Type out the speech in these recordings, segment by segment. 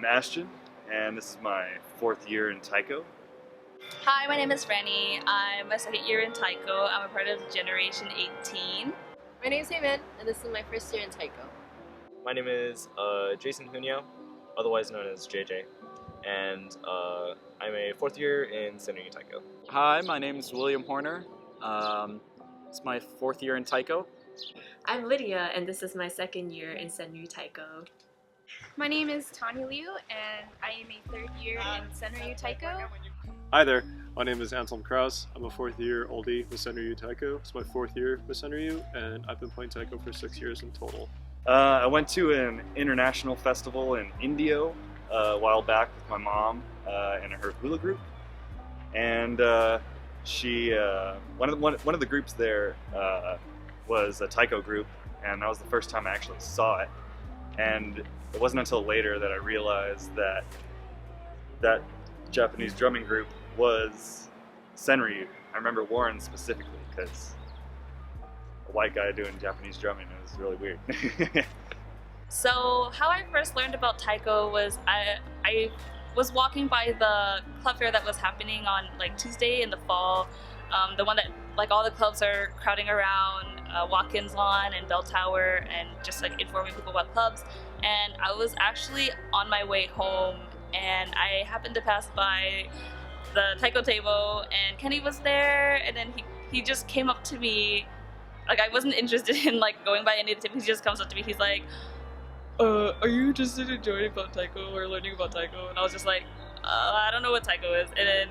I'm Ashton, and this is my 4th year in Taiko. Hi, my name is Franny. I'm a 2nd year in Taiko. I'm a part of Generation 18. My name is Hyemin, and this is my 1st year in Taiko. My name is Jason Junio, otherwise known as JJ, and I'm a 4th year in Senryu Taiko. Hi, my name is William Horner. It's my 4th year in Taiko. I'm Lydia, and this is my 2nd year in Senryu Taiko. My name is Tanya Lieu, and I am a 3rd year in Senryu Taiko. Hi there, my name is Anselm Krause. I'm a 4th year oldie with Senryu Taiko. It's my 4th year with Senryu, and I've been playing Taiko for 6 years in total. I went to an international festival in Indio a while back with my mom and her hula group, and one of the groups there was a Taiko group, and that was the first time I actually saw it. And it wasn't until later that I realized that that Japanese drumming group was Senryu. I remember Warren specifically because a white guy doing Japanese drumming was really weird. So how I first learned about Taiko was I was walking by the club fair that was happening on like Tuesday in the fall, the one that like all the clubs are crowding around, walk-ins on and bell tower and just like informing people about clubs. And I was actually on my way home and I happened to pass by the Taiko table and Kenny was there, and then he just came up to me. Like I wasn't interested in like going by any of the tables. He just comes up to me. He's like, are you interested in joining about Taiko or learning about Taiko? And I was just like, I don't know what Taiko is. And then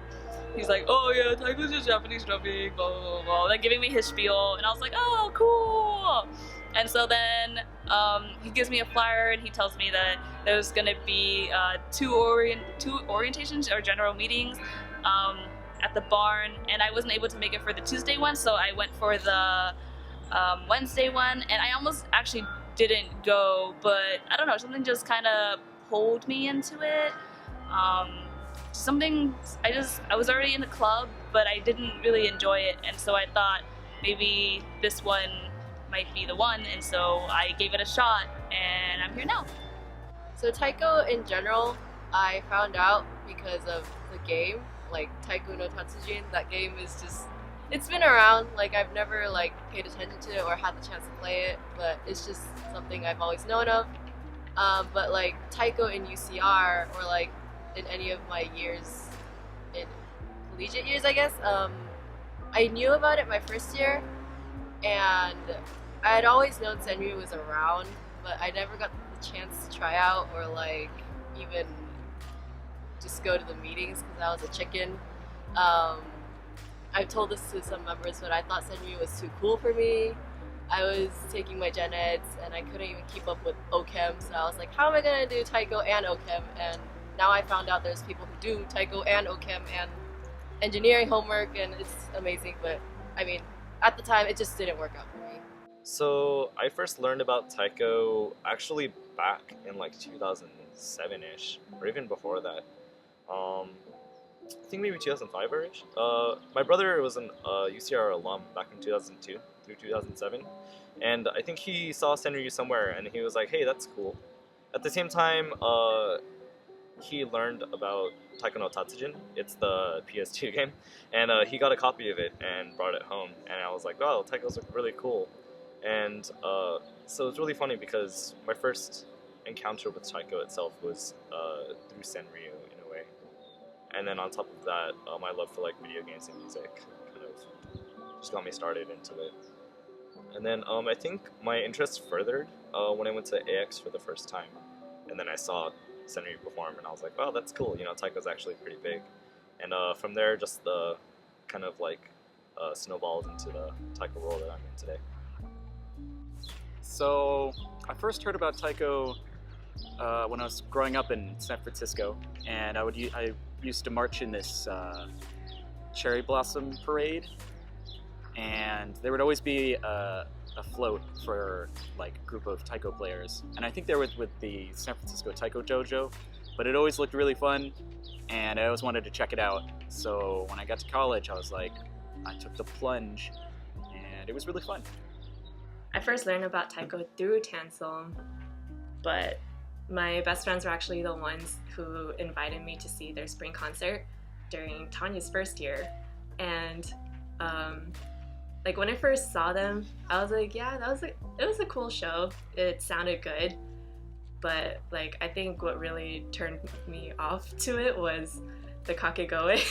he's like, oh yeah, Taiko's just Japanese drumming, blah, blah, blah, blah. Like giving me his spiel. And I was like, oh, cool. And so then he gives me a flyer and he tells me that there's gonna be two orientations or general meetings at the barn. And I wasn't able to make it for the Tuesday one, so I went for the Wednesday one. And I almost actually didn't go, but I don't know, something just kind of pulled me into it. I was already in the club, but I didn't really enjoy it, and so I thought maybe this one might be the one, and so I gave it a shot, and I'm here now. So Taiko in general, I found out because of the game, like Taiko no Tatsujin. That game is just, it's been around, like I've never like paid attention to it or had the chance to play it, but it's just something I've always known of. But like Taiko in UCR or like in any of my years, in collegiate years I guess, I knew about it my 1st year, and I had always known Senryu was around, but I never got the chance to try out or like even just go to the meetings because I was a chicken. I've told this to some members, but I thought Senryu was too cool for me. I was taking my gen eds and I couldn't even keep up with OChem, so I was like, how am I gonna do Taiko and OChem? And now I found out there's people who do Taiko and OChem and engineering homework, and it's amazing, but I mean, at the time it just didn't work out for me. So I first learned about Taiko actually back in like 2007-ish, or even before that. I think maybe 2005-ish. My brother was an UCR alum back in 2002 through 2007, and I think he saw Senryu somewhere, and he was like, hey, that's cool. At the same time, he learned about Taiko no Tatsujin. It's the PS2 game, and he got a copy of it and brought it home, and I was like, wow, Taiko's really cool. And so it's really funny because my first encounter with Taiko itself was through Senryu in a way. And then on top of that, my love for like video games and music kind of just got me started into it. And then I think my interest furthered when I went to AX for the first time. And then I saw Senryu perform and I was like, wow, that's cool, you know, Taiko's actually pretty big. And from there, just the kind of like snowballed into the Taiko role that I'm in today. So I first heard about Taiko when I was growing up in San Francisco, and I used to march in this cherry blossom parade, and there would always be a float for like a group of Taiko players, and I think they were with the San Francisco Taiko Dojo, but it always looked really fun, and I always wanted to check it out. So when I got to college, I took the plunge, and it was really fun. I first learned about Taiko through Anselm, but my best friends were actually the ones who invited me to see their spring concert during Tanya's first year. And like when I first saw them, I was like, yeah, it was a cool show. It sounded good. But like I think what really turned me off to it was the kakegoe.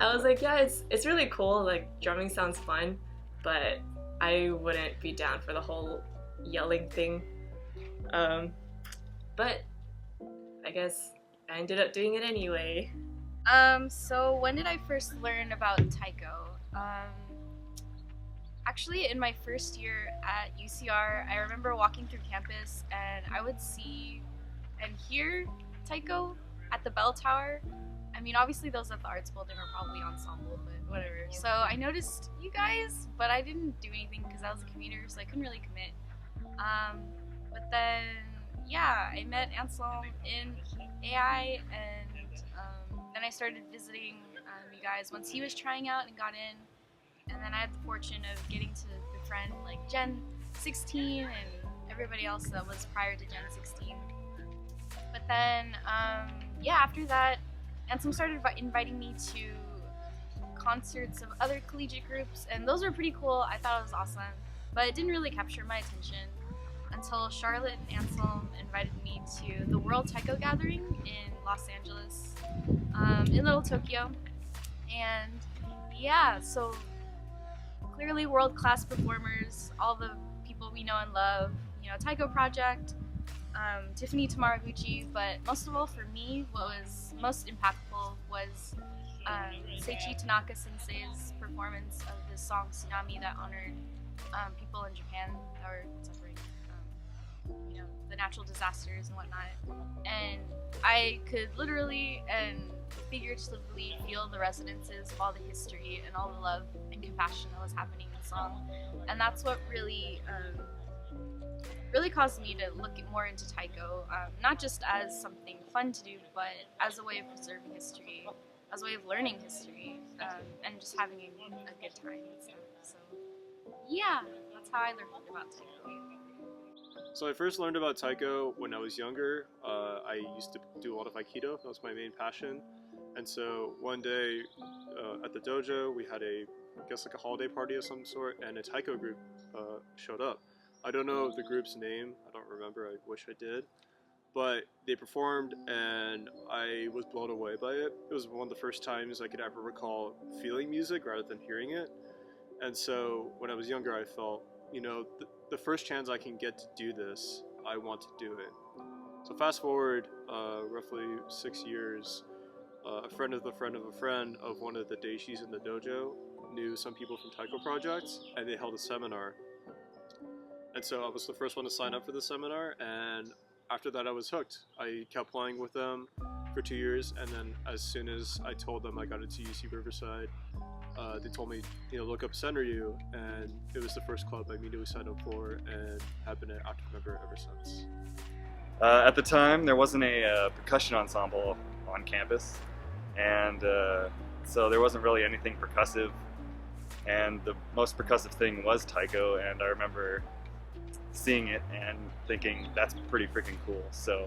I was like, yeah, it's really cool, like drumming sounds fun, but I wouldn't be down for the whole yelling thing. But I guess I ended up doing it anyway. So when did I first learn about Taiko? Actually, in my first year at UCR, I remember walking through campus and I would see and hear Taiko at the bell tower. I mean, obviously those at the arts building are probably ensemble, but whatever. So I noticed you guys, but I didn't do anything because I was a commuter, so I couldn't really commit. But then, yeah, I met Anselm in AI, and then I started visiting you guys once he was trying out and got in. And then I had the fortune of getting to befriend like Gen 16 and everybody else that was prior to Gen 16. But then, yeah, after that, Anselm started inviting me to concerts of other collegiate groups, and those were pretty cool. I thought it was awesome, but it didn't really capture my attention until Charlotte and Anselm invited me to the World Taiko Gathering in Los Angeles, in Little Tokyo. And yeah, so clearly world-class performers, all the people we know and love, you know, Taiko Project, Tiffany Tamaraguchi, but most of all for me, what was most impactful was Seiichi Tanaka Sensei's performance of the song Tsunami that honored people in Japan that were suffering, you know, the natural disasters and whatnot. And I could literally and figuratively feel the resonances of all the history and all the love and compassion that was happening in the song. And that's what really really caused me to look more into Taiko, not just as something fun to do, but as a way of preserving history, as a way of learning history, and just having a good time and stuff. So yeah, that's how I learned about Taiko. So I first learned about Taiko when I was younger. I used to do a lot of Aikido. That was my main passion. And so one day at the dojo, we had I guess like a holiday party of some sort, and a Taiko group showed up. I don't know the group's name. I don't remember. I wish I did. But they performed, and I was blown away by it. It was one of the first times I could ever recall feeling music rather than hearing it. And so when I was younger, I felt, you know, the first chance I can get to do this, I want to do it. So fast forward roughly 6 years, a friend of a friend of a friend of one of the daishis in the dojo knew some people from Taiko Project, and they held a seminar. And so I was the first one to sign up for the seminar, and after that I was hooked. I kept playing with them for 2 years, and then as soon as I told them I got into UC Riverside, they told me, you know, look up Senryu, and it was the first club I immediately signed up for and have been an active member ever since. At the time, there wasn't a percussion ensemble on campus, and so there wasn't really anything percussive, and the most percussive thing was Taiko, and I remember seeing it and thinking that's pretty freaking cool, so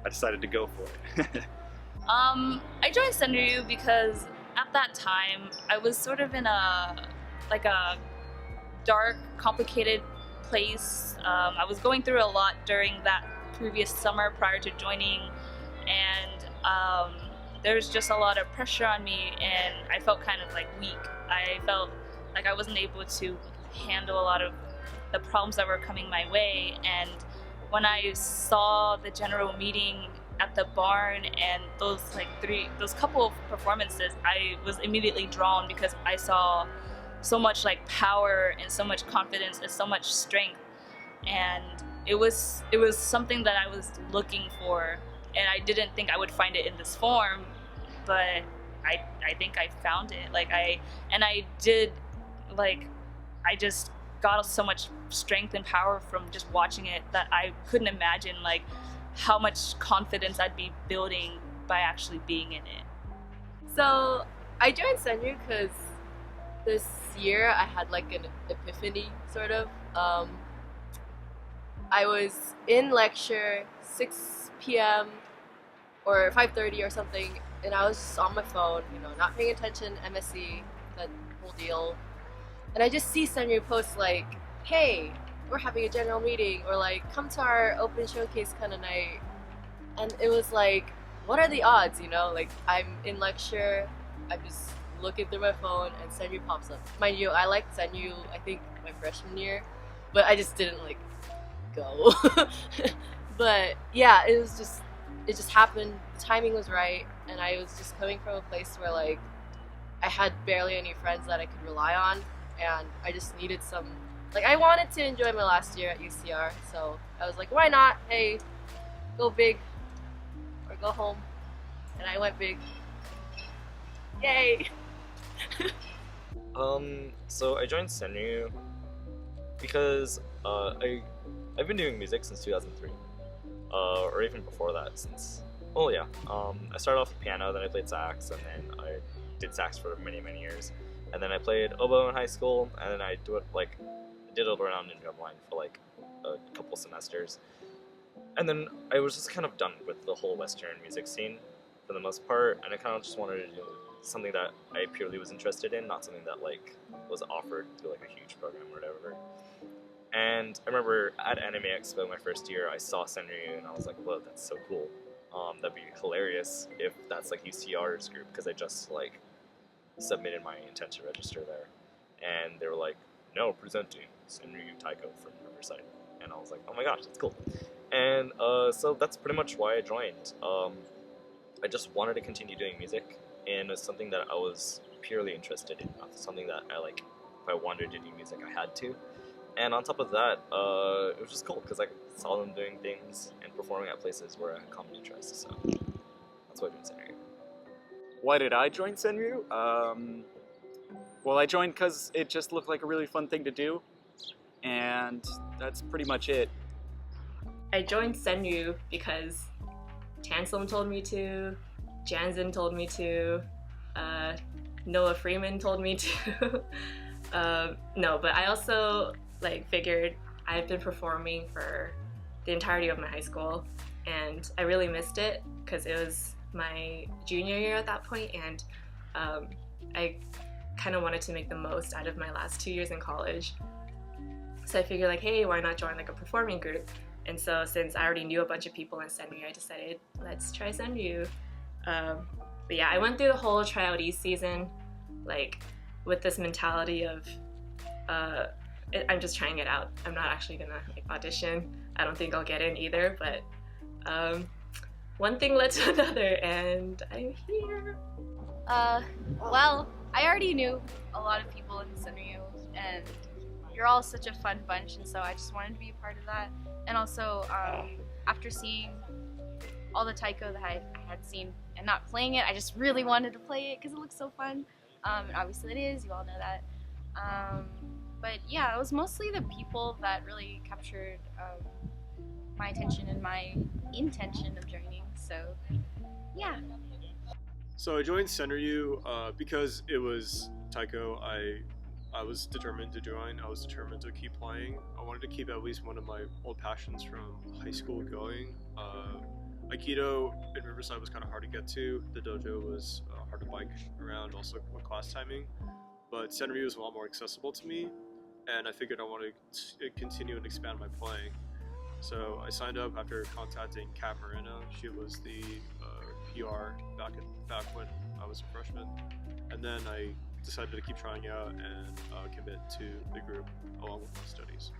I decided to go for it. I joined Senryu because at that time I was sort of in a dark, complicated place. I was going through a lot during that previous summer prior to joining, and there was just a lot of pressure on me, and I felt kind of like weak. I felt like I wasn't able to handle a lot of the problems that were coming my way. And when I saw the general meeting at the barn and those couple of performances, I was immediately drawn because I saw so much like power and so much confidence and so much strength, and it was something that I was looking for, and I didn't think I would find it in this form, but I think I found it. I just got so much strength and power from just watching it that I couldn't imagine like how much confidence I'd be building by actually being in it. So I joined Senryu because this year I had like an epiphany, sort of. I was in lecture 6 p.m. or 5:30 or something, and I was just on my phone, not paying attention, MSC, that whole deal. And I just see Senryu post like, hey, we're having a general meeting, or like, come to our open showcase kind of night. And it was like, what are the odds, Like, I'm in lecture, I'm just looking through my phone, and Senryu pops up. Mind you, I liked Senryu, I think, my freshman year, but I just didn't, like, go. But yeah, it just happened, the timing was right, and I was just coming from a place where, like, I had barely any friends that I could rely on, and I just needed some, like, I wanted to enjoy my last year at UCR, so I was like, why not? Hey, go big or go home. And I went big. Yay! So I joined Senryu because I've been doing music since 2003, or even before that. I started off with piano, then I played sax, and then I did sax for many years, and then I played oboe in high school, and then I did it around in drumline for like a couple semesters, and then I was just kind of done with the whole Western music scene for the most part, and I kind of just wanted to do something that I purely was interested in, not something that like was offered through like a huge program or whatever. And I remember at Anime Expo my first year, I saw Senryu and I was like, whoa, that's so cool. That'd be hilarious if that's like UCR's group, because I just like submitted my intent to register there. And they were like, no, presenting Senryu Taiko from Riverside. And I was like, oh my gosh, that's cool. And so that's pretty much why I joined. I just wanted to continue doing music, and it's something that I was purely interested in, not something that I like, if I wanted to do music, I had to. And on top of that, it was just cool because I saw them doing things and performing at places where I had common interests. So that's why I joined Senryu. Why did I join Senryu? Well, I joined because it just looked like a really fun thing to do, and that's pretty much it. I joined Senryu because Anselm told me to, Jansen told me to, Noah Freeman told me to. No, but I also figured I've been performing for the entirety of my high school, and I really missed it because it was my junior year at that point, and I kind of wanted to make the most out of my last 2 years in college. So I figured hey, why not join a performing group? And so since I already knew a bunch of people in Senryu, I decided, let's try Senryu. But yeah, I went through the whole tryout East season, with this mentality of, I'm just trying it out. I'm not actually gonna audition. I don't think I'll get in either, but one thing led to another, and I'm here. Well, I already knew a lot of people in Senryu, and you're all such a fun bunch, and so I just wanted to be a part of that. And also, after seeing all the Taiko that I had seen and not playing it, I just really wanted to play it because it looks so fun. And obviously it is, you all know that. But yeah, it was mostly the people that really captured my attention and my intention of joining, so yeah. So I joined Senryu because it was Taiko. I was determined to join. I was determined to keep playing. I wanted to keep at least one of my old passions from high school going. Aikido in Riverside was kind of hard to get to. The dojo was hard to bike around, also with class timing. But Senryu was a lot more accessible to me, and I figured I wanted to continue and expand my playing. So I signed up after contacting Kat Moreno. She was the PR back when I was a freshman. And then I decided to keep trying out and commit to the group along with my studies.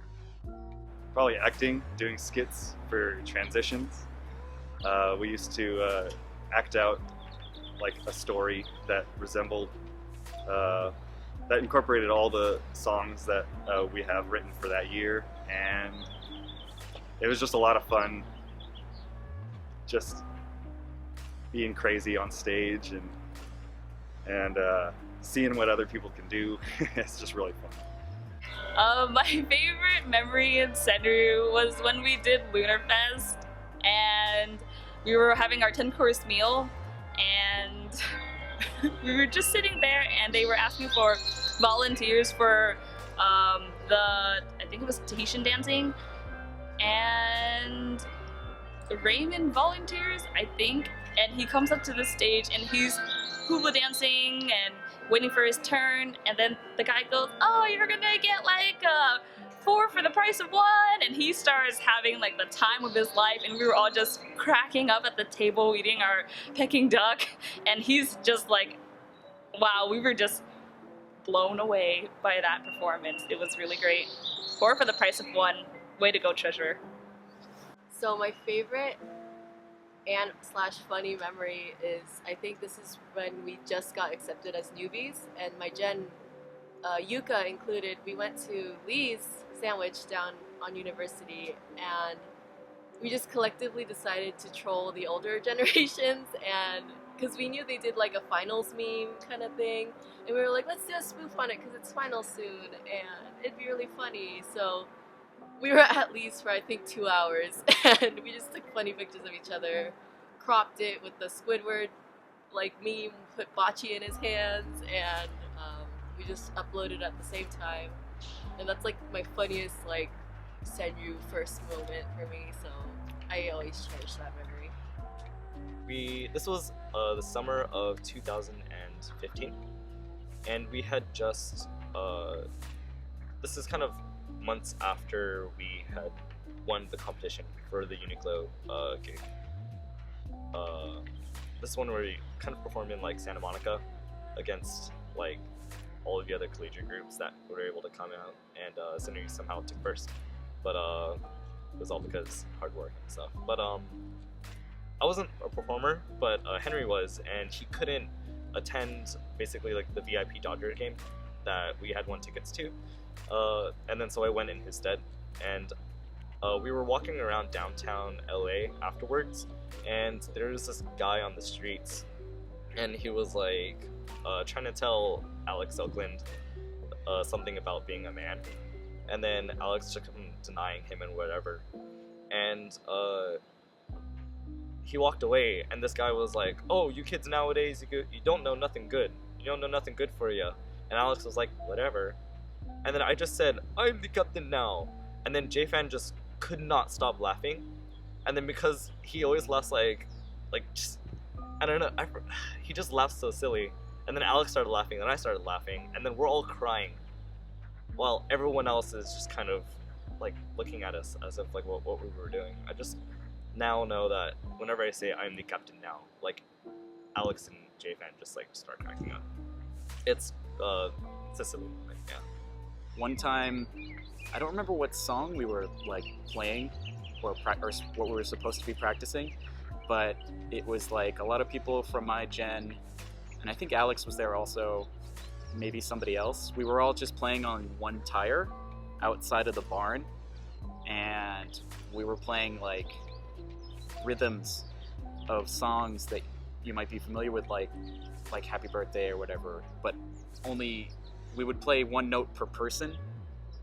Probably acting, doing skits for transitions. We used to act out a story that resembled, that incorporated all the songs that we have written for that year, and it was just a lot of fun just being crazy on stage and seeing what other people can do. It's just really fun. My favorite memory in Senryu was when we did Lunar Fest and we were having our 10-course meal, and we were just sitting there and they were asking for volunteers for I think it was Tahitian dancing, and Raymond volunteers, I think, and he comes up to the stage and he's hula dancing and waiting for his turn, and then the guy goes, "Oh, you're gonna get like 4 for the price of 1," and he starts having like the time of his life, and we were all just cracking up at the table eating our Peking duck, and he's just like, wow, we were just blown away by that performance. It was really great. 4 for the price of 1. Way to go, Treasurer. So my favorite and slash funny memory is, I think this is when we just got accepted as newbies, and my gen, Yuka included, we went to Lee's Sandwich down on University, and we just collectively decided to troll the older generations, and because we knew they did like a finals meme kind of thing, and we were like, let's do a spoof on it because it's finals soon and it'd be really funny. So we were at Lee's for I think 2 hours, and we just took funny pictures of each other, cropped it with the Squidward like meme, put bocce in his hands, and we just uploaded at the same time. And that's like my funniest like Senryu first moment for me, so I always cherish that memory. This was the summer of 2015, and we had just this is kind of months after we had won the competition for the Uniqlo gig. This one where we kind of performed in like Santa Monica against like all of the other collegiate groups that were able to come out, and Senryu somehow took first, but it was all because hard work and stuff. But I wasn't a performer, but Henry was, and he couldn't attend basically like the VIP Dodger game that we had won tickets to, and then so I went in his stead, and we were walking around downtown LA afterwards, and there was this guy on the streets, and he was like trying to tell Alex Oakland something about being a man, and then Alex took him denying him and whatever, and he walked away, and this guy was like, "Oh, you kids nowadays, you don't know nothing good. You don't know nothing good for you." And Alex was like, "Whatever." And then I just said, "I'm the captain now." And then J-Fan just could not stop laughing. And then because he always laughs like just, I don't know, he just laughs so silly. And then Alex started laughing, and I started laughing, and then we're all crying, while everyone else is just kind of like looking at us as if like what we were doing. I just now know that whenever I say I'm the captain now, like Alex and J-Fan just like start cracking up. It's a silly moment, yeah. One time, I don't remember what song we were like playing or what we were supposed to be practicing, but it was like a lot of people from my gen, and I think Alex was there also, maybe somebody else. We were all just playing on one tire outside of the barn, and we were playing like rhythms of songs that you might be familiar with, like Happy Birthday or whatever, but only we would play one note per person,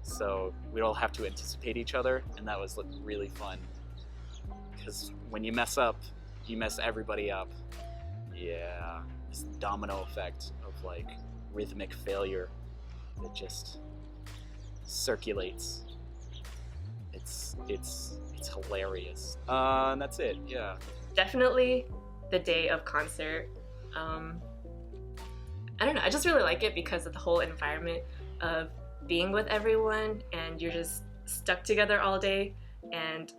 so we'd all have to anticipate each other, and that was really fun, because when you mess up, you mess everybody up. Yeah, this domino effect of like rhythmic failure that just circulates. It's hilarious. And that's it. Yeah. Definitely the day of concert. I don't know, I just really like it because of the whole environment of being with everyone, and you're just stuck together all day, and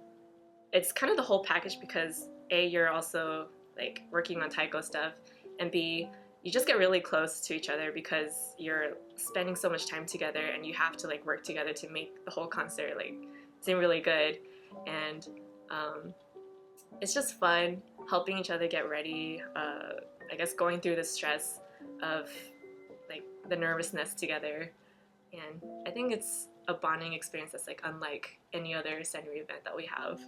it's kind of the whole package because A, you're also like working on Taiko stuff, and B, you just get really close to each other because you're spending so much time together, and you have to like work together to make the whole concert like seem really good. And it's just fun helping each other get ready, I guess going through the stress of like the nervousness together, and I think it's a bonding experience that's like unlike any other Senryu event that we have.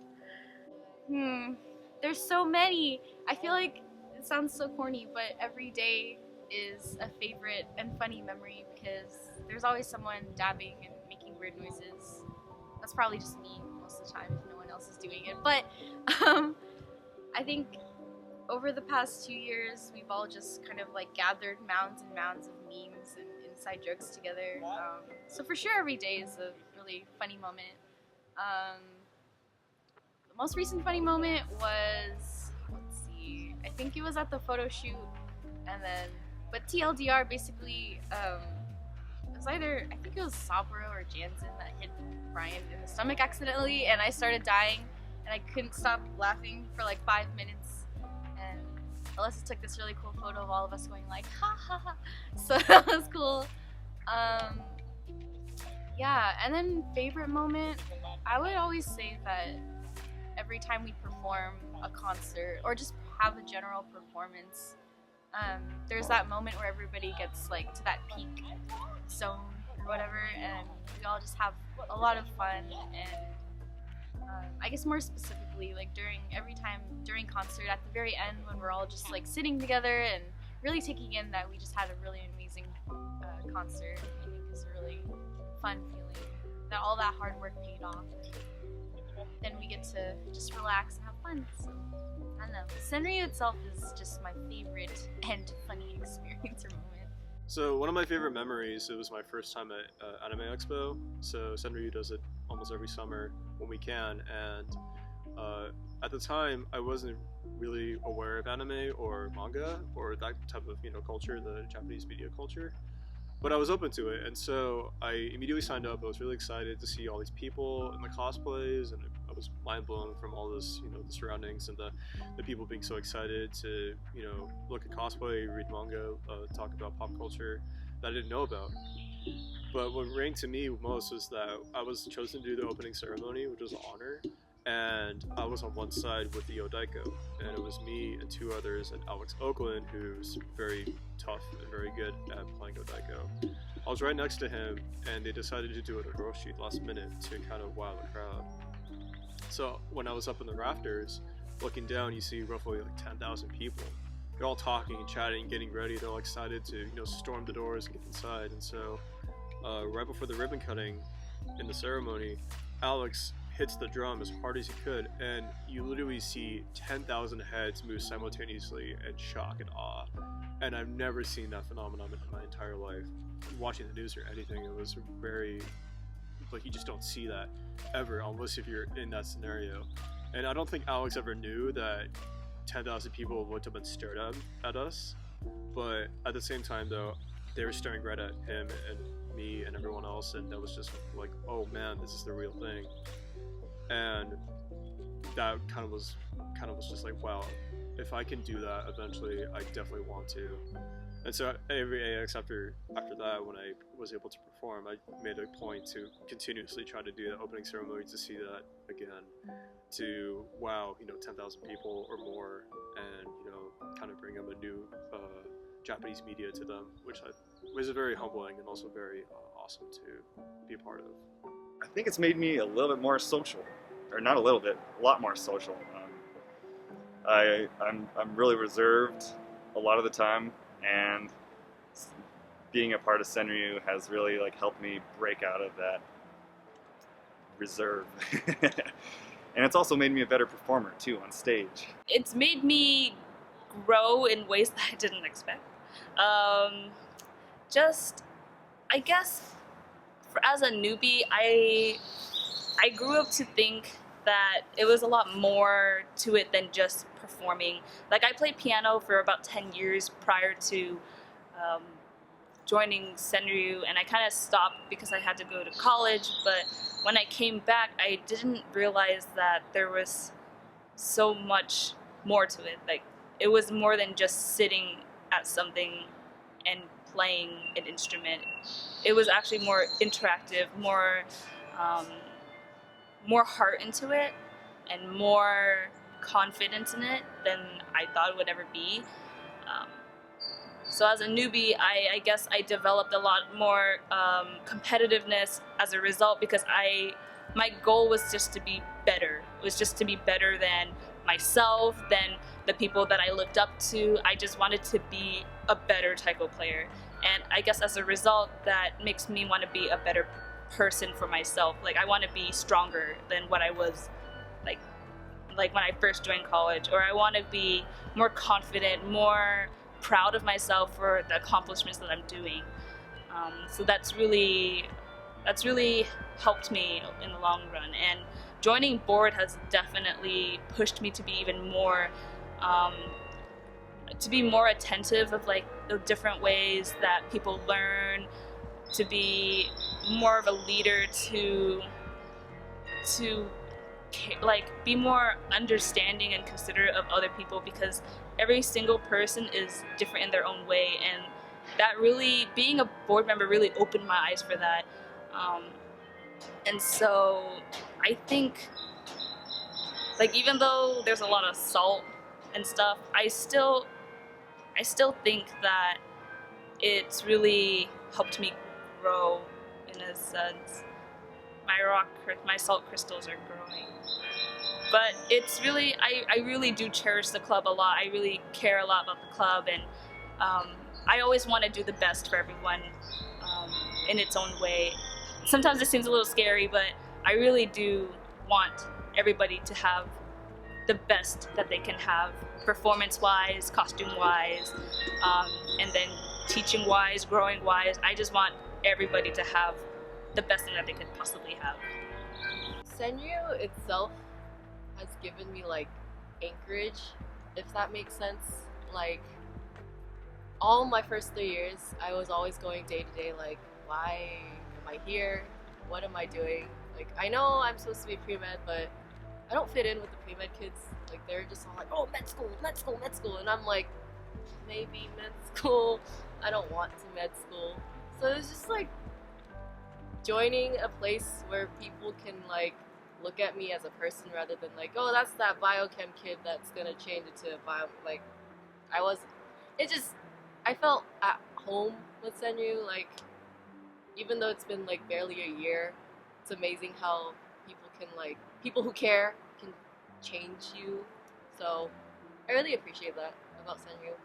There's so many. I feel like it sounds so corny, but every day is a favorite and funny memory because there's always someone dabbing and making weird noises. That's probably just me most of the time if no one else is doing it. But I think over the past 2 years, we've all just kind of like gathered mounds and mounds of memes and inside jokes together. So for sure, every day is a really funny moment. The most recent funny moment was, let's see, I think it was at the photo shoot, and then, but TLDR basically, it was either, I think it was Saburo or Jansen that hit Brian in the stomach accidentally, and I started dying, and I couldn't stop laughing for like 5 minutes, and Alyssa took this really cool photo of all of us going like, ha ha ha, so that was cool. Yeah, and then favorite moment, I would always say that every time we perform a concert or just have a general performance, there's that moment where everybody gets like to that peak zone or whatever, and we all just have a lot of fun. And I guess more specifically, like during concert at the very end when we're all just like sitting together and really taking in that we just had a really amazing concert, I think is a really fun feeling that all that hard work paid off. Then we get to just relax and have fun. So I don't know. Senryu itself is just my favorite and funny experience or moment. So one of my favorite memories, it was my first time at Anime Expo. So Senryu does it almost every summer when we can, and at the time I wasn't really aware of anime or manga or that type of culture, the Japanese media culture. But I was open to it, and so I immediately signed up. I was really excited to see all these people in the cosplays, and I was mind blown from all this, the surroundings and the people being so excited to, look at cosplay, read manga, talk about pop culture that I didn't know about. But what rang to me most was that I was chosen to do the opening ceremony, which was an honor, and I was on one side with the Taiko, and it was me and two others and Alex Oakland, who's very tough and very good at playing Taiko. I was right next to him, and they decided to do it at Roshi last minute to kind of wow the crowd. So when I was up in the rafters, looking down, you see roughly like 10,000 people. They're all talking and chatting, getting ready. They're all excited to storm the doors and get inside. And so right before the ribbon cutting in the ceremony, Alex hits the drum as hard as he could, and you literally see 10,000 heads move simultaneously in shock and awe. And I've never seen that phenomenon in my entire life. Watching the news or anything, it was very, like, you just don't see that ever unless if you're in that scenario. And I don't think Alex ever knew that 10,000 people would have been stared at us. But at the same time, though, they were staring right at him and me and everyone else, and that was just like, oh man, this is the real thing. And that kind of was just like, wow, if I can do that eventually, I definitely want to. And so every AX after that, when I was able to perform, I made a point to continuously try to do the opening ceremony to see that again, to wow, 10,000 people or more, and kind of bring them a new Japanese media to them, which was very humbling and also very awesome to be a part of. I think it's made me a little bit more social, or not a little bit, a lot more social. I'm really reserved a lot of the time, and being a part of Senryu has really helped me break out of that reserve. And it's also made me a better performer too on stage. It's made me grow in ways that I didn't expect. I guess as a newbie, I grew up to think that it was a lot more to it than just performing. Like, I played piano for about 10 years prior to joining Senryu, and I kind of stopped because I had to go to college, but when I came back, I didn't realize that there was so much more to it. Like, it was more than just sitting at something and playing an instrument. It was actually more interactive, more heart into it, and more confidence in it than I thought it would ever be. So as a newbie, I guess I developed a lot more competitiveness as a result, because my goal was just to be better. It was just to be better than myself, than the people that I looked up to. I just wanted to be a better Taiko player. And I guess as a result, that makes me want to be a better person for myself. Like, I want to be stronger than what I was like when I first joined college, or I want to be more confident, more proud of myself for the accomplishments that I'm doing. So that's really helped me in the long run. And joining board has definitely pushed me to be even more attentive of like the different ways that people learn, to be more of a leader, to like be more understanding and considerate of other people, because every single person is different in their own way, and that really, being a board member really opened my eyes for that. And so I think, like, even though there's a lot of salt and stuff, I still think that it's really helped me grow in a sense. My salt crystals are growing. But it's really, I really do cherish the club a lot. I really care a lot about the club, and I always want to do the best for everyone in its own way. Sometimes it seems a little scary, but I really do want everybody to have the best that they can have, performance-wise, costume-wise, and then teaching-wise, growing-wise. I just want everybody to have the best thing that they could possibly have. Senryu itself has given me like anchorage, if that makes sense. Like, all my first 3 years, I was always going day to day, like, why am I here? What am I doing? Like, I know I'm supposed to be pre-med, but I don't fit in with the pre-med kids. Like, they're just all like, oh, med school, med school, med school. And I'm like, maybe med school. I don't want to med school. So it's just like joining a place where people can like look at me as a person rather than like, oh, that's that biochem kid that's gonna change it to bio. Like, I felt at home with Senryu. Like, even though it's been like barely a year, it's amazing how people who care can change you. So I really appreciate that about Senryu.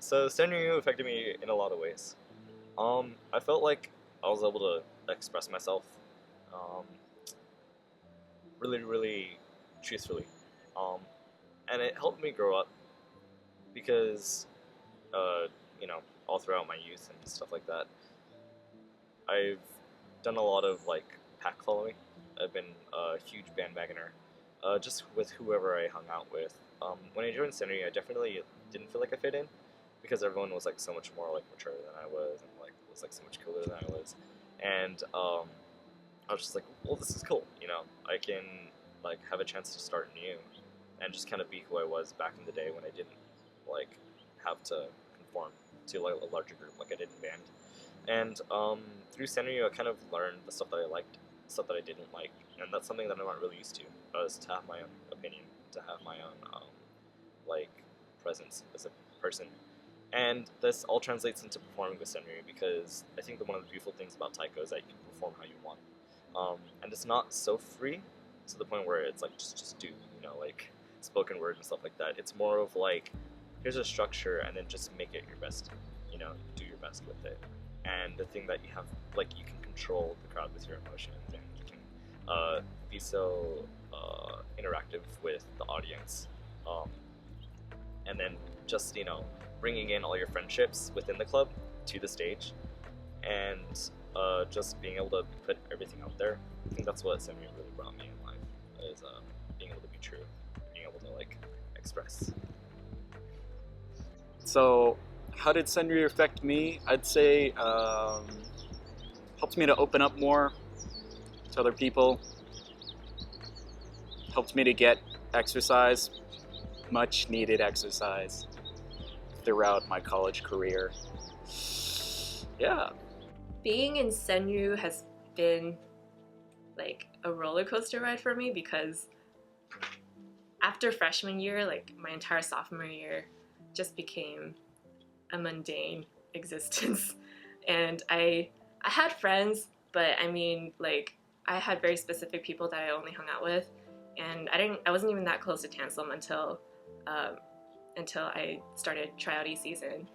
So Senryu affected me in a lot of ways. I felt like I was able to express myself really, really truthfully. And it helped me grow up because, all throughout my youth and stuff like that, I've done a lot of, like, pack following. I've been a huge bandwagoner, just with whoever I hung out with. When I joined Senryu, I definitely didn't feel like I fit in, because everyone was like so much more like mature than I was, and like was like so much cooler than I was, and I was just like, well, this is cool, I can like have a chance to start new, and just kind of be who I was back in the day when I didn't like have to conform to like a larger group like I did in band. And through Senryu, I kind of learned the stuff that I liked, stuff that I didn't like, and that's something that I'm not really used to, is to have my own opinion, to have my own like presence as a person. And this all translates into performing with Senryu, because I think that one of the beautiful things about Taiko is that you can perform how you want. And it's not so free to the point where it's like just do, like spoken word and stuff like that. It's more of like, here's a structure, and then just make it your best, do your best with it. And the thing that you have, like, you can control the crowd with your emotions, and you can be so interactive with the audience. And then just, bringing in all your friendships within the club to the stage, and just being able to put everything out there. I think that's what Senryu really brought me in life, is being able to be true, being able to, like, express. So, how did Senryu affect me? I'd say helped me to open up more to other people, helped me to get exercise, much needed exercise throughout my college career. Yeah. Being in Senryu has been like a roller coaster ride for me, because after freshman year, like my entire sophomore year just became a mundane existence. And I had friends, but I mean, like, I had very specific people that I only hung out with, and I wasn't even that close to Anselm until I started tryout season.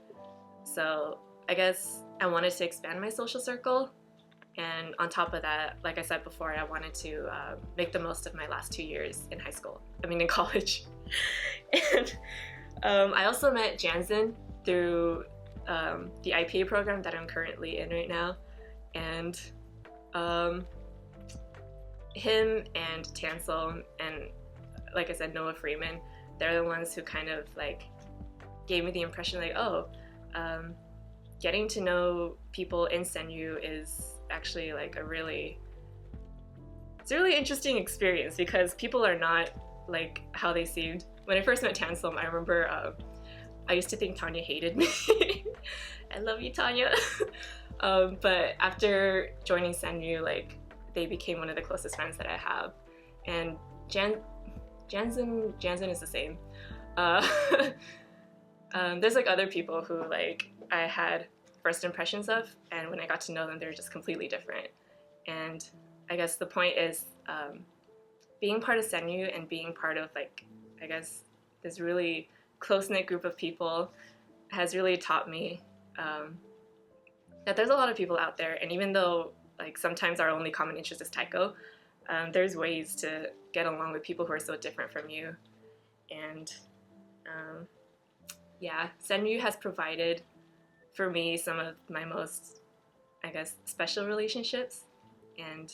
So I guess I wanted to expand my social circle, and on top of that, like I said before, I wanted to make the most of my last 2 years in in college. And I also met Jansen through the IPA program that I'm currently in right now, and him and Tansel and, like I said, Noah Freeman, they're the ones who kind of like gave me the impression like, oh, getting to know people in Senryu is actually like it's a really interesting experience because people are not like how they seemed. When I first met Tansel, I remember I used to think Tanya hated me. I love you, Tanya. But after joining Senryu, like they became one of the closest friends that I have. And Jansen is the same. There's like other people who like I had first impressions of, and when I got to know them, they're just completely different. And I guess the point is being part of Senryu and being part of like, I guess, this really close-knit group of people has really taught me that there's a lot of people out there, and even though like sometimes our only common interest is Taiko, there's ways to get along with people who are so different from you. And yeah, Senryu has provided for me some of my most, I guess, special relationships, and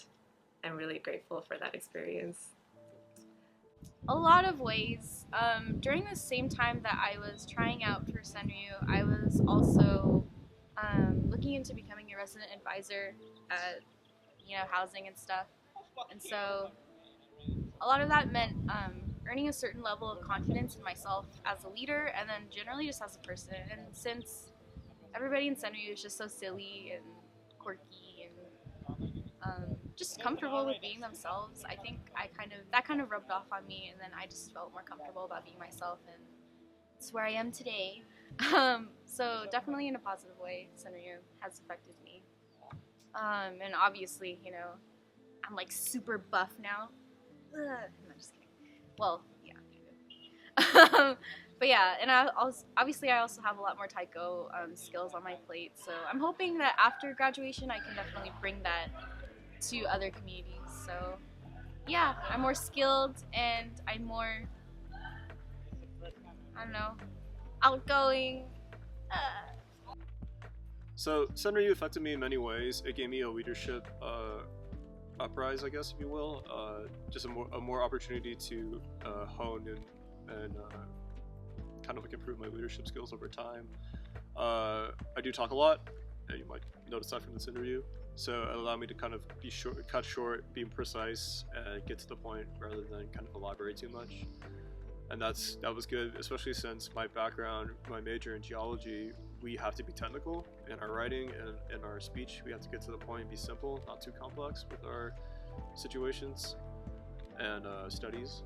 I'm really grateful for that experience. A lot of ways. During the same time that I was trying out for Senryu, I was also looking into becoming a resident advisor at, housing and stuff. And so a lot of that meant earning a certain level of confidence in myself as a leader and then generally just as a person. And since everybody in Senryu is just so silly and quirky and just comfortable with being themselves, I think that kind of rubbed off on me, and then I just felt more comfortable about being myself, and it's where I am today. So definitely in a positive way, Senryu has affected me. And obviously, I'm like super buff now. Ugh, I'm just kidding. Well, yeah, kind of. But yeah, and I also have a lot more Taiko skills on my plate, so I'm hoping that after graduation I can definitely bring that to other communities. So yeah, I'm more skilled and I'm more, I don't know, outgoing. So Senryu affected me in many ways. It gave me a leadership uprise, I guess, if you will. Just a more opportunity to hone and kind of like improve my leadership skills over time. I do talk a lot, and you might notice that from the Senryu. So it allowed me to kind of cut short, be precise, and get to the point rather than kind of elaborate too much. And that was good, especially since my background, my major in geology, we have to be technical in our writing and in our speech. We have to get to the point and be simple, not too complex with our situations and studies.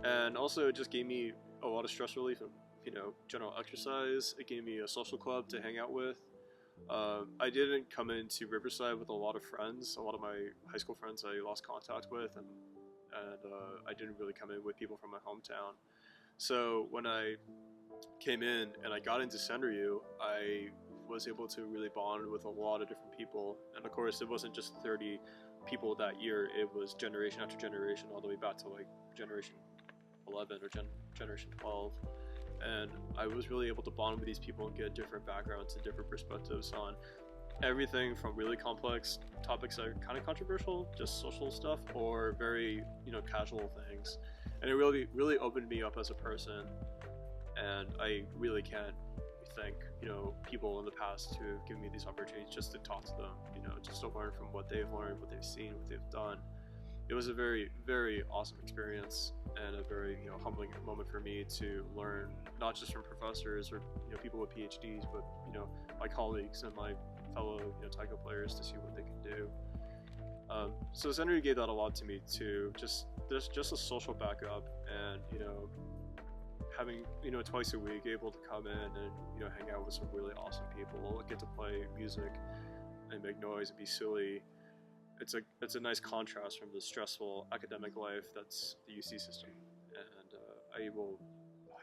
And also it just gave me a lot of stress relief and, general exercise. It gave me a social club to hang out with. I didn't come into Riverside with a lot of friends. A lot of my high school friends I lost contact with, and I didn't really come in with people from my hometown. So when I came in and I got into Senryu, I was able to really bond with a lot of different people. And of course, it wasn't just 30 people that year. It was generation after generation, all the way back to like generation 11 or generation 12. And I was really able to bond with these people and get different backgrounds and different perspectives on everything from really complex topics that are kind of controversial, just social stuff, or very, casual things. And it really opened me up as a person. And I really can't thank, people in the past who have given me these opportunities just to talk to them, just to learn from what they've learned, what they've seen, what they've done. It was a very, very awesome experience and a very, humbling moment for me to learn, not just from professors or, people with PhDs, but, my colleagues and my fellow, Taiko players to see what they can do. So Senryu gave that a lot to me too. Just a social backup and, having, twice a week able to come in and, hang out with some really awesome people, get to play music and make noise and be silly. It's a nice contrast from the stressful academic life that's the UC system, and I will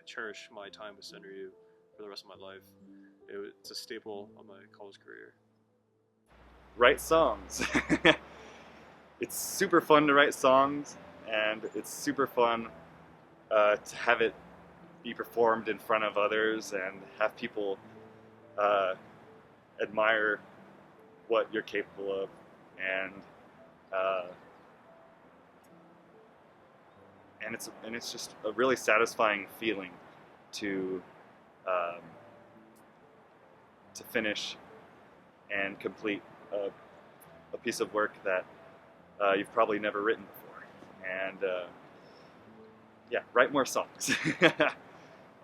cherish my time with Senryu for the rest of my life. It's a staple of my college career. Write songs. It's super fun to write songs, and it's super fun to have it be performed in front of others and have people admire what you're capable of. And it's just a really satisfying feeling to finish and complete a piece of work that you've probably never written before. And yeah, write more songs.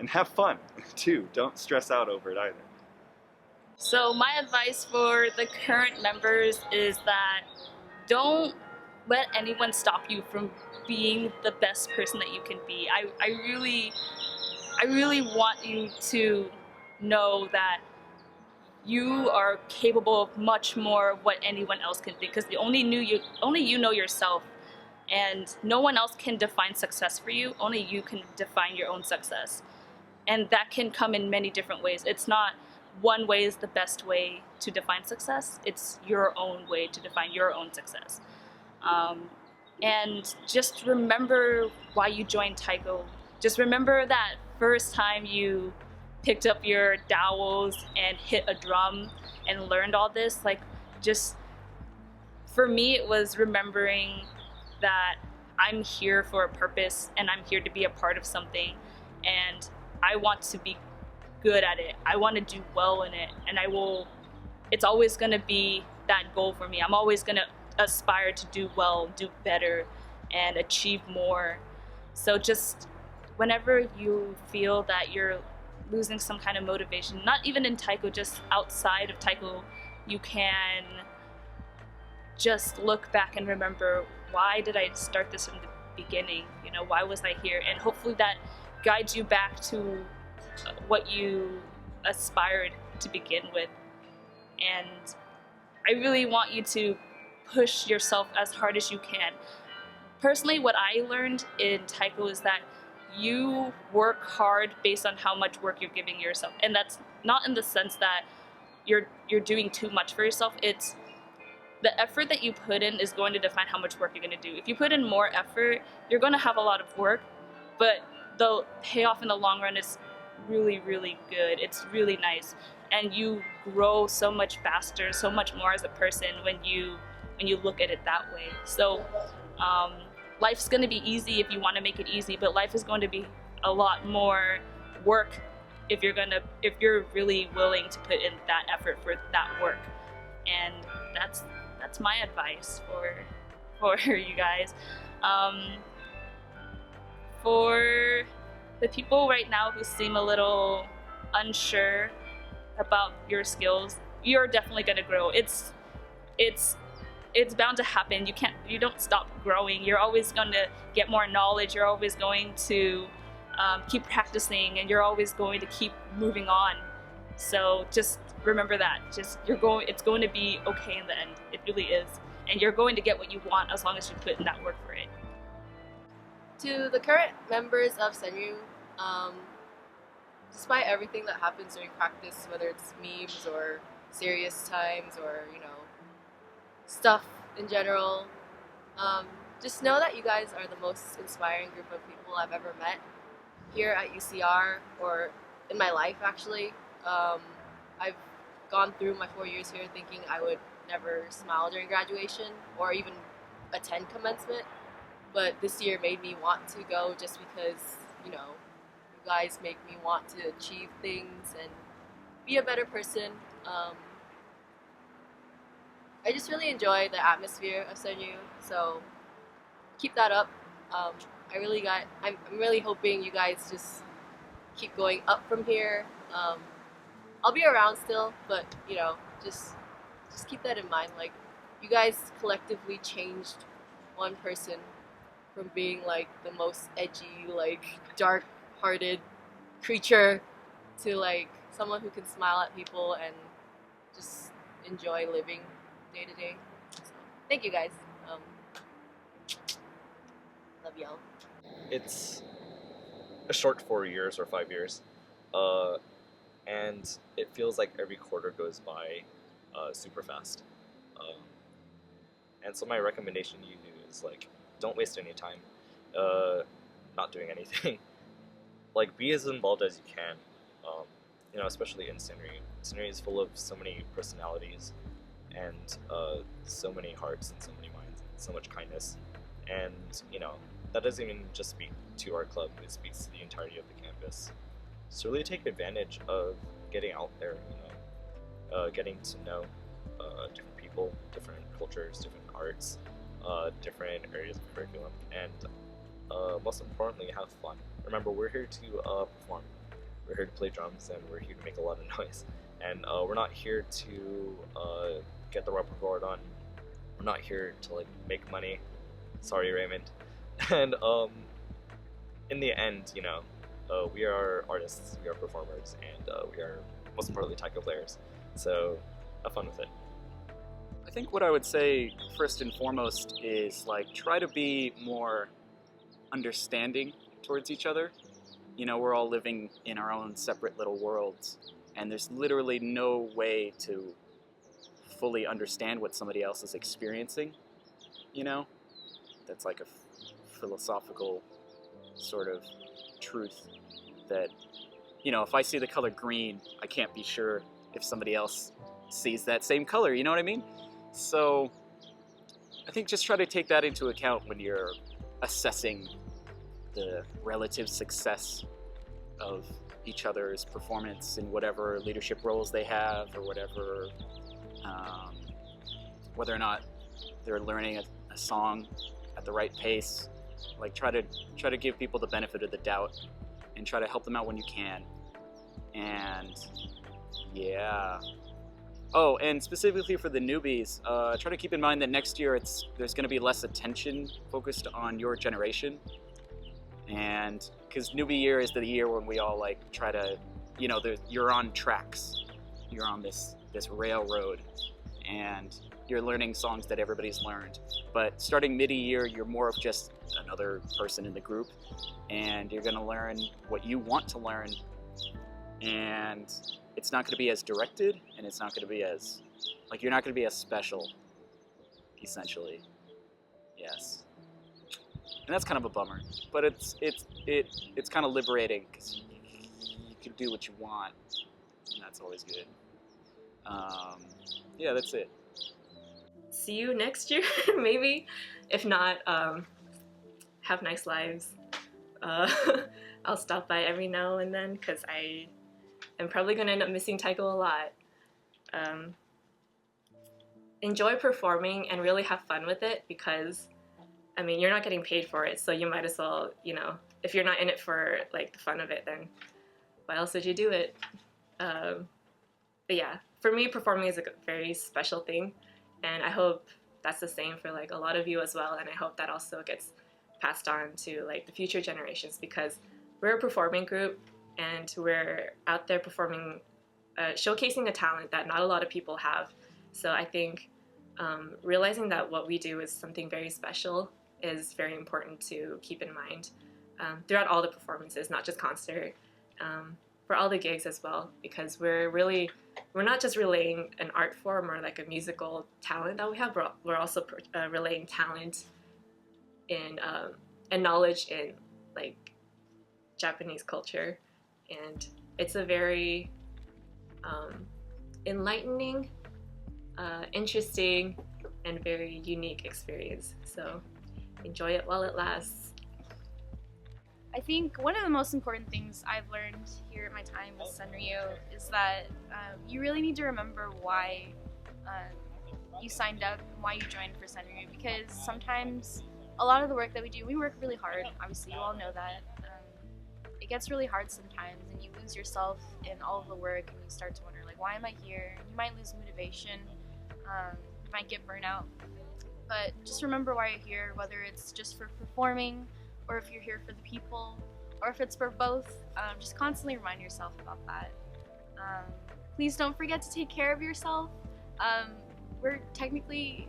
And have fun, too. Don't stress out over it either. So my advice for the current members is that don't let anyone stop you from being the best person that you can be. I really want you to know that you are capable of much more of what anyone else can be, because only you know yourself, and no one else can define success for you. Only you can define your own success. And that can come in many different ways. It's not one way is the best way to define success. It's your own way to define your own success. And just remember why you joined Taiko. Just remember that first time you picked up your dowels and hit a drum and learned all this. Like, just for me, it was remembering that I'm here for a purpose and I'm here to be a part of something, and I want to be good at it. I want to do well in it, and it's always going to be that goal for me. I'm always going to aspire to do well, do better, and achieve more. So just whenever you feel that you're losing some kind of motivation, not even in Taiko, just outside of Taiko, you can just look back and remember, why did I start this from the beginning? You know, why was I here? And hopefully that guides you back to what you aspired to begin with. And I really want you to push yourself as hard as you can. Personally, what I learned in Taiko is that you work hard based on how much work you're giving yourself. And that's not in the sense that you're doing too much for yourself. It's the effort that you put in is going to define how much work you're going to do. If you put in more effort, you're going to have a lot of work, but the payoff in the long run is really, really good. It's really nice. And you grow so much faster, so much more as a person when you look at it that way. So life's going to be easy if you want to make it easy, but life is going to be a lot more work if you're really willing to put in that effort for that work. And that's my advice for you guys. For the people right now who seem a little unsure about your skills, you're definitely going to grow. It's bound to happen. You don't stop growing. You're always going to get more knowledge. You're always going to keep practicing, and you're always going to keep moving on. So just remember that. It's going to be okay in the end. It really is. And you're going to get what you want as long as you put in that work for it. To the current members of Senryu, despite everything that happens during practice, whether it's memes or serious times or, stuff in general, just know that you guys are the most inspiring group of people I've ever met here at UCR, or in my life actually. I've gone through my 4 years here thinking I would never smile during graduation or even attend commencement, but this year made me want to go just because, you guys make me want to achieve things and be a better person. I just really enjoy the atmosphere of Senryu, so keep that up. I'm really hoping you guys just keep going up from here. I'll be around still, but just keep that in mind. Like, you guys collectively changed one person from being like the most edgy, like dark-hearted creature to like someone who can smile at people and just enjoy living day to day. So, thank you guys. Love y'all. It's a short 4 years or 5 years, and it feels like every quarter goes by super fast. And so my recommendation to you is, like, don't waste any time not doing anything. Like, be as involved as you can, especially in Senryu. Senryu is full of so many personalities and so many hearts and so many minds, so much kindness. And, that doesn't even just speak to our club, it speaks to the entirety of the campus. So really take advantage of getting out there, getting to know different people, different cultures, different arts, different areas of curriculum, and most importantly, have fun. Remember, we're here to perform. We're here to play drums, and we're here to make a lot of noise. And we're not here to get the rubber board on. We're not here to like make money. Sorry, Raymond. And in the end, we are artists, we are performers, and we are most importantly taiko players. So have fun with it. I think what I would say first and foremost is like try to be more understanding towards each other. We're all living in our own separate little worlds, and there's literally no way to fully understand what somebody else is experiencing. That's like a philosophical sort of truth that, if I see the color green, I can't be sure if somebody else sees that same color, you know what I mean? So I think just try to take that into account when you're assessing the relative success of each other's performance in whatever leadership roles they have, or whatever, whether or not they're learning a song at the right pace. Like try to give people the benefit of the doubt and try to help them out when you can. And yeah. Oh, and specifically for the newbies, try to keep in mind that next year there's going to be less attention focused on your generation. And because newbie year is the year when we all like try to, you're on tracks, you're on this railroad, and you're learning songs that everybody's learned. But starting mid-year, you're more of just another person in the group, and you're going to learn what you want to learn, and it's not going to be as directed, and it's not going to be as, you're not going to be as special, essentially. Yes. And that's kind of a bummer, but it's kind of liberating, because you can do what you want, and that's always good. Yeah, that's it. See you next year, maybe. If not, have nice lives. I'll stop by every now and then, because I am probably going to end up missing Taiko a lot. Enjoy performing and really have fun with it, because you're not getting paid for it, so you might as well, if you're not in it for like the fun of it, then why else would you do it? But yeah, for me, performing is a very special thing, and I hope that's the same for like a lot of you as well, and I hope that also gets passed on to like the future generations, because we're a performing group and we're out there performing, showcasing a talent that not a lot of people have. So I think realizing that what we do is something very special is very important to keep in mind throughout all the performances, not just concert, for all the gigs as well, because we're not just relaying an art form or like a musical talent that we have, we're also relaying talent in and knowledge in like Japanese culture, and it's a very enlightening, interesting, and very unique experience. So enjoy it while it lasts. I think one of the most important things I've learned here at my time with Senryu is that you really need to remember why you signed up and why you joined for Senryu, because sometimes a lot of the work that we do, we work really hard. Obviously, you all know that. It gets really hard sometimes, and you lose yourself in all of the work, and you start to wonder, like, why am I here? And you might lose motivation. You might get burnout. But just remember why you're here, whether it's just for performing, or if you're here for the people, or if it's for both. Just constantly remind yourself about that. Please don't forget to take care of yourself. We're technically,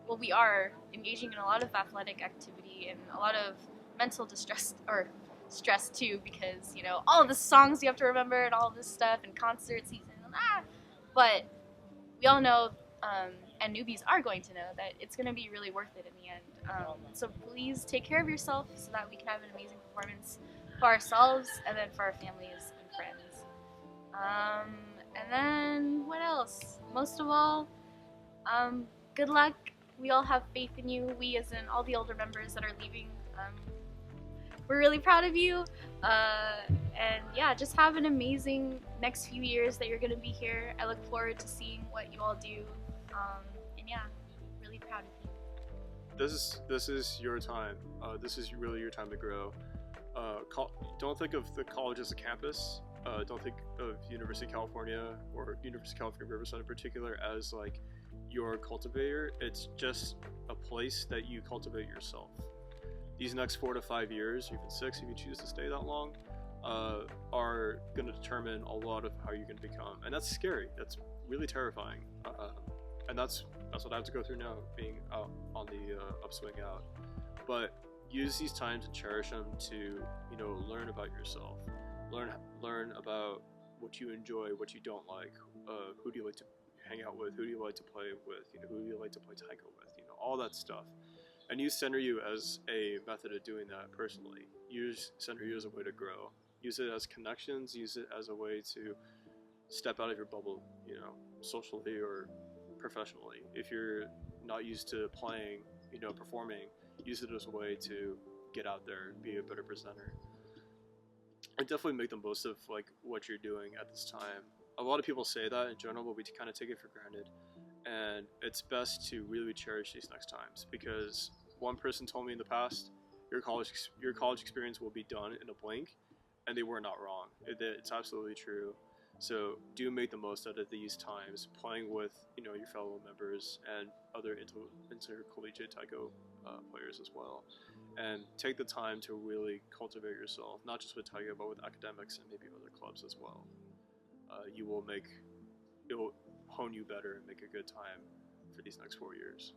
well, we are engaging in a lot of athletic activity and a lot of mental distress, or stress too, because, all of the songs you have to remember and all of this stuff, and concert season, but we all know, and newbies are going to know, that it's going to be really worth it in the end. So please take care of yourself so that we can have an amazing performance for ourselves and then for our families and friends. And then what else? Most of all, good luck. We all have faith in you. We, as in all the older members that are leaving, we're really proud of you. And yeah, just have an amazing next few years that you're gonna be here. I look forward to seeing what you all do. And yeah, really proud of you. This is your time. This is really your time to grow. Don't think of the college as a campus. Don't think of University of California or University of California Riverside in particular as like your cultivator. It's just a place that you cultivate yourself. These next 4 to 5 years, even 6 if you choose to stay that long, are going to determine a lot of how you're going to become, and that's scary. That's really terrifying, and that's what I have to go through now, being out on the upswing out. But use these times and cherish them to learn about yourself, learn about what you enjoy, what you don't like, who do you like to hang out with, who do you like to play with, who do you like to play Taiko with, all that stuff. And use Senryu as a method of doing that personally. Use Senryu as a way to grow. Use it as connections, use it as a way to step out of your bubble, socially or professionally. If you're not used to playing, performing, use it as a way to get out there and be a better presenter. And definitely make the most of like what you're doing at this time. A lot of people say that in general, but we kind of take it for granted. And it's best to really cherish these next times, because one person told me in the past, your college experience will be done in a blink, and they were not wrong. It's absolutely true. So do make the most out of these times, playing with your fellow members and other intercollegiate Taiko players as well, and take the time to really cultivate yourself, not just with Taiko but with academics and maybe other clubs as well. It will hone you better and make a good time for these next 4 years.